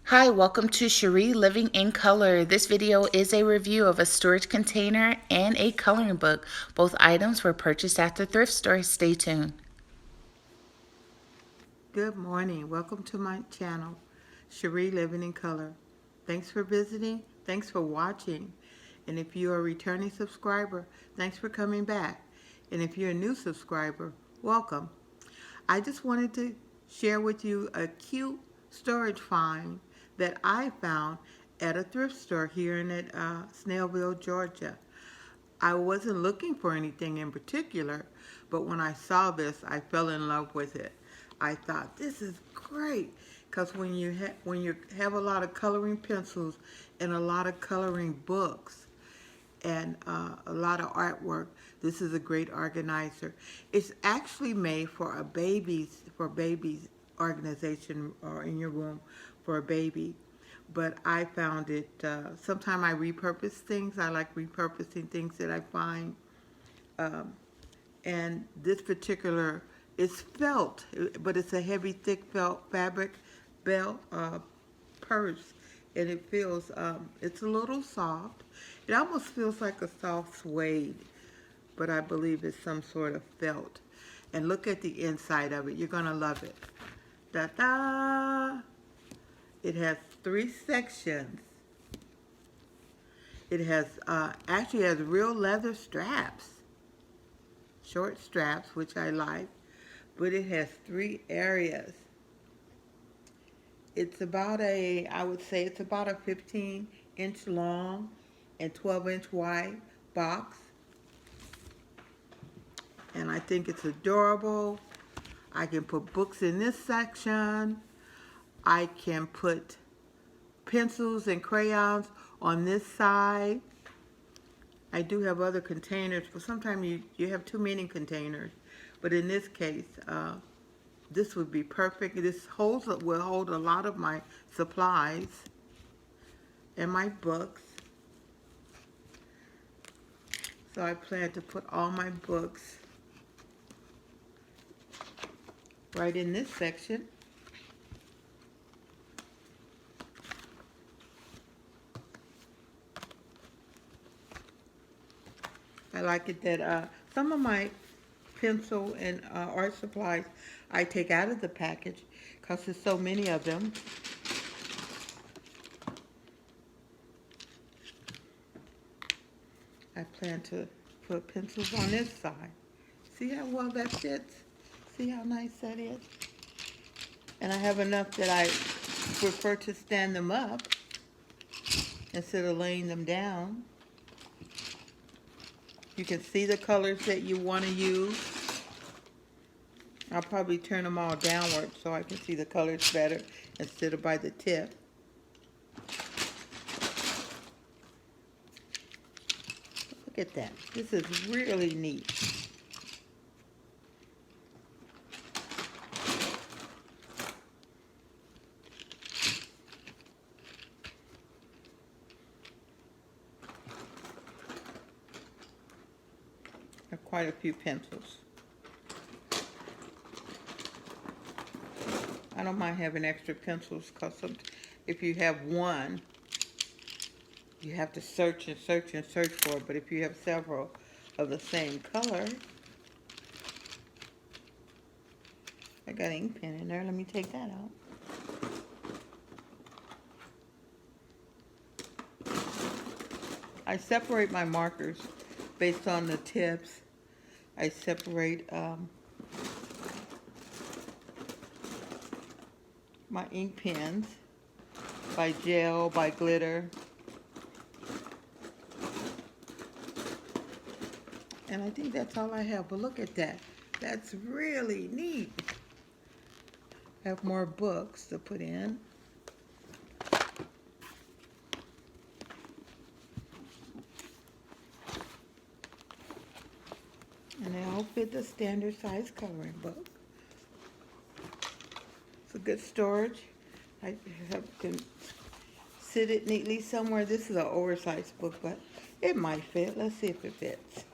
Hi, welcome to Sheree Living in Color. This video is a review of a storage container and a coloring book. Both items were purchased at the thrift store. Stay tuned. Good morning. Welcome to my channel, Sheree Living in Color. Thanks for visiting. Thanks for watching. And if you're a returning subscriber, thanks for coming back. And if you're a new subscriber, welcome. I just wanted to share with you a cute storage find that I found at a thrift store here in Snellville, Georgia. I wasn't looking for anything in particular, but when I saw this, I fell in love with it. I thought, this is great, because when you have a lot of coloring pencils and a lot of coloring books and a lot of artwork, this is a great organizer. It's actually made for babies organization, or in your room for a baby. But I found it, sometimes I repurpose things. I like repurposing things that I find. And this particular is felt, but it's a heavy, thick felt fabric belt purse. And it feels, it's a little soft. It almost feels like a soft suede, but I believe it's some sort of felt. And look at the inside of it. You're going to love it. Da-da! It has 3 sections. It has actually has real leather straps, short straps, which I like, but it has 3 areas. It's about I would say it's about a 15-inch long and 12-inch wide box. And I think it's adorable. I can put books in this section. I can put pencils and crayons on this side. I do have other containers, but sometimes you have too many containers. But in this case, this would be perfect. This will hold a lot of my supplies and my books. So I plan to put all my books right in this section. I like it that some of my pencil and art supplies I take out of the package because there's so many of them. I plan to put pencils on this side. See how well that fits? See how nice that is? And I have enough that I prefer to stand them up instead of laying them down. You can see the colors that you want to use. I'll probably turn them all downward so I can see the colors better instead of by the tip. Look at that. This is really neat. I have quite a few pencils. I don't mind having extra pencils because if you have one, you have to search and search and search for it. But if you have several of the same color, I got an ink pen in there. Let me take that out. I separate my markers based on the tips. I separate my ink pens by gel, by glitter. And I think that's all I have. But look at that. That's really neat. I have more books to put in. And they all fit the standard size coloring book. It's a good storage. I can sit it neatly somewhere. This is an oversized book, but it might fit. Let's see if it fits.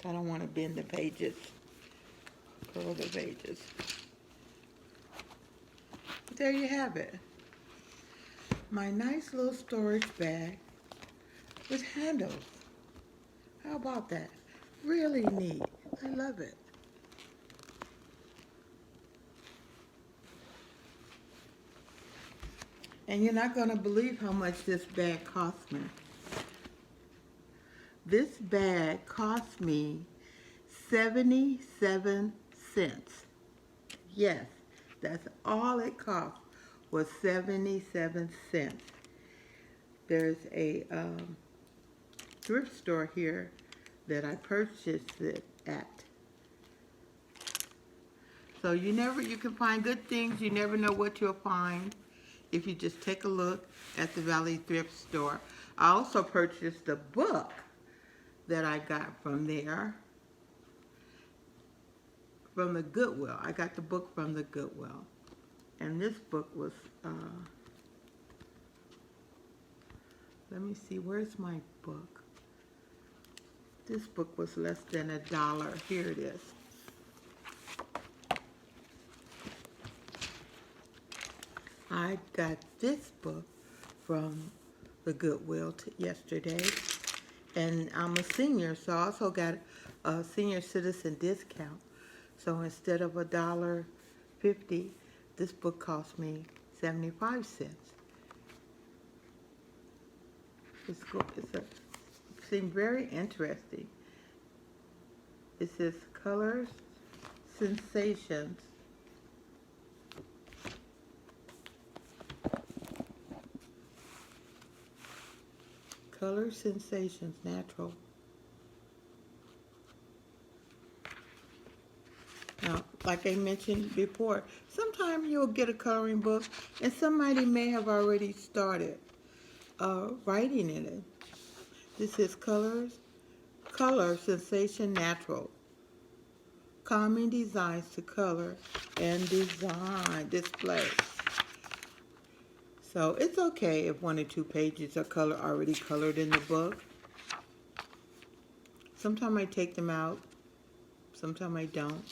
I don't want to bend the pages, curl the pages. there you have it. My nice little storage bag with handles. How about that? Really neat. I love it. And you're not going to believe how much this bag cost me. This bag cost me 77 cents. Yes, that's all it cost, was 77 cents. There's a thrift store here that I purchased it at. So you can find good things. You never know what you'll find if you just take a look at the Valley Thrift Store. I also purchased a book that I got from there, from the Goodwill. I got the book from the Goodwill. And this book was, let me see, where's my book? This book was less than $1. Here it is. I got this book from the Goodwill yesterday, and I'm a senior, so I also got a senior citizen discount. So instead of $1.50, this book cost me 75 cents. It seemed very interesting. It says Colors, Sensations, Color Sensations Natural. Now, like I mentioned before, sometimes you'll get a coloring book and somebody may have already started writing in it. This is Color Sensation Natural. Calming designs to color and design displays. So it's okay if 1 or 2 pages are already colored in the book. Sometimes I take them out, sometimes I don't.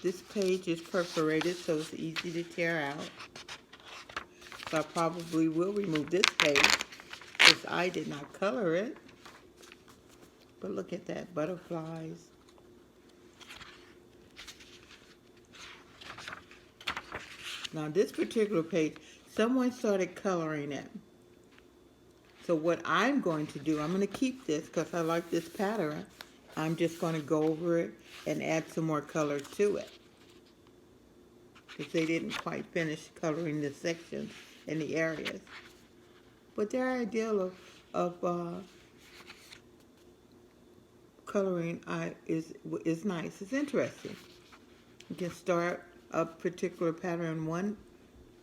This page is perforated, so it's easy to tear out. So I probably will remove this page because I did not color it. But look at that, butterflies. Now this particular page, someone started coloring it. So what I'm going to do, I'm going to keep this because I like this pattern. I'm just going to go over it and add some more color to it, because they didn't quite finish coloring the sections and the areas. But their ideal of coloring is nice. It's interesting. You can start a particular pattern in one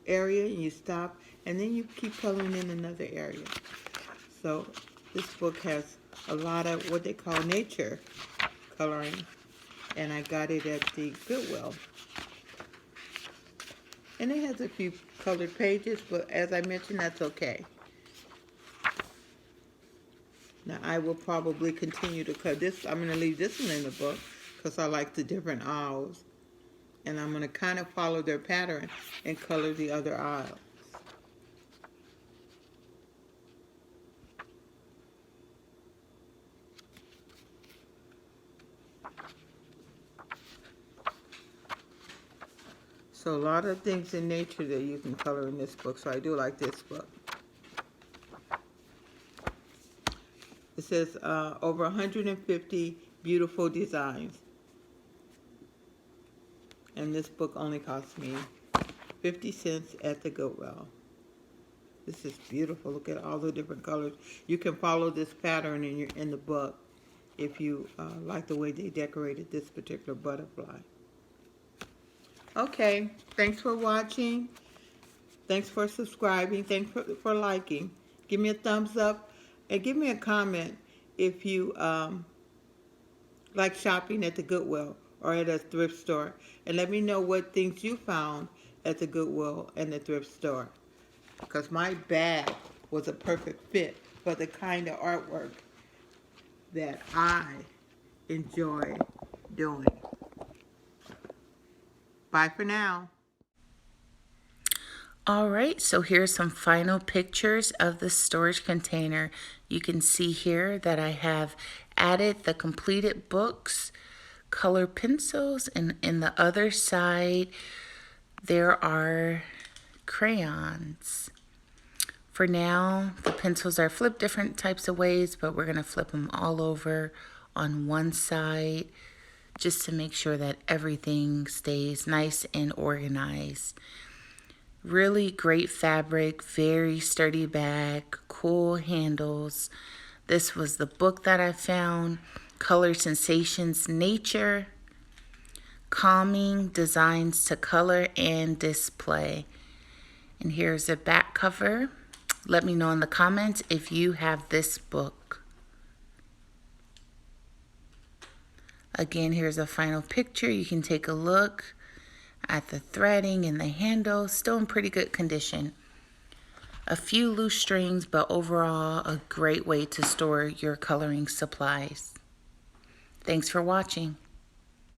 area and you stop, and then you keep coloring in another area. So this book has a lot of what they call nature coloring, and I got it at the Goodwill. And it has a few colored pages, but as I mentioned, that's okay. Now I will probably continue to cut this. I'm going to leave this one in the book because I like the different aisles. And I'm going to kind of follow their pattern and color the other aisles. So a lot of things in nature that you can color in this book. So I do like this book. It says over 150 beautiful designs. And this book only cost me 50 cents at the Goodwill. This is beautiful. Look at all the different colors. You can follow this pattern in the book if you like the way they decorated this particular butterfly. Okay, thanks for watching. Thanks for subscribing. Thanks for liking. Give me a thumbs up and give me a comment if you like shopping at the Goodwill or at a thrift store. And let me know what things you found at the Goodwill and the thrift store. Because my bag was a perfect fit for the kind of artwork that I enjoy doing. Bye for now. All right, so here's some final pictures of the storage container. You can see here that I have added the completed books, color pencils, and in the other side there are crayons. For now, the pencils are flipped different types of ways, but we're going to flip them all over on one side just to make sure that everything stays nice and organized. Really great fabric, very sturdy bag, cool handles. This was the book that I found, Color Sensations Nature, Calming Designs to Color and Display. And here's the back cover. Let me know in the comments if you have this book. Again, here's a final picture. You can take a look at the threading and the handle, still in pretty good condition. A few loose strings, but overall a great way to store your coloring supplies. Thanks for watching.